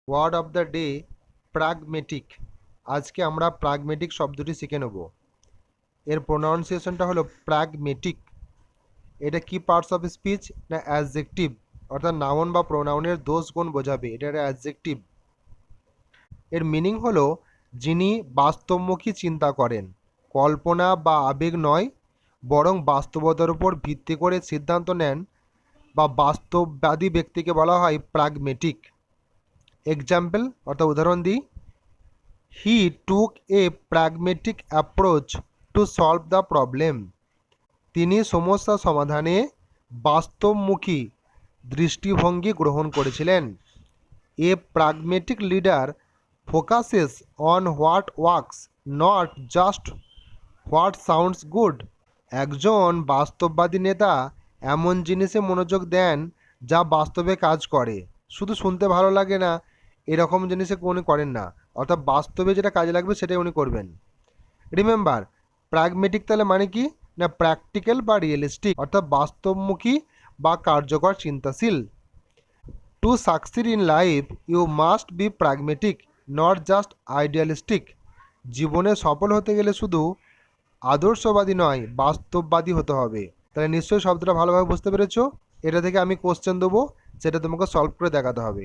Word of the day pragmatic. আজকে আমরা pragmatic শব্দটি শিখে নেব। এর প্রোনাউন্সিয়েশনটা হলো প্রাগমেটিক। এটা কি পার্টস অফ স্পিচ না অ্যাডজেক্টিভ, অর্থাৎ নাউন বা প্রোনাউনের দোষ গুণ বোঝাবে, এটা একটা অ্যাডজেক্টিভ। এর মিনিং হলো যিনি বাস্তবমুখী চিন্তা করেন, কল্পনা বা আবেগ নয়, বরং বাস্তবতার উপর ভিত্তি করে সিদ্ধান্ত নেন বা বাস্তববাদী ব্যক্তিকে বলা হয় প্রাগমেটিক। এক্সাম্পল অর্থাৎ উদাহরণ দিই, he took a pragmatic approach to solve the problem. তিনি সমস্যা সমাধানে বাস্তবমুখী দৃষ্টিভঙ্গি গ্রহণ করেছিলেন। A pragmatic leader focuses on what works, not just what sounds good. একজন বাস্তববাদী নেতা এমন জিনিসে মনোযোগ দেন যা বাস্তবে কাজ করে, শুধু শুনতে ভালো লাগে না এরকম জিনিসে উনি করেন না, অর্থাৎ বাস্তবে যেটা কাজে লাগবে সেটাই উনি করবেন। রিমেম্বার, প্র্যাগমেটিক তাহলে মানে কি না প্র্যাকটিক্যাল বা রিয়েলিস্টিক, অর্থাৎ বাস্তবমুখী বা কার্যকর চিন্তাশীল। To succeed in life you must be pragmatic, not just idealistic. জীবনে সফল হতে গেলে শুধু আদর্শবাদী নয়, বাস্তববাদী হতে হবে। তাহলে নিশ্চয়ই শব্দটা ভালোভাবে বুঝতে পেরেছো। এটা থেকে আমি কোশ্চেন দেবো, সেটা তোমাকে সলভ করে দেখাতে হবে।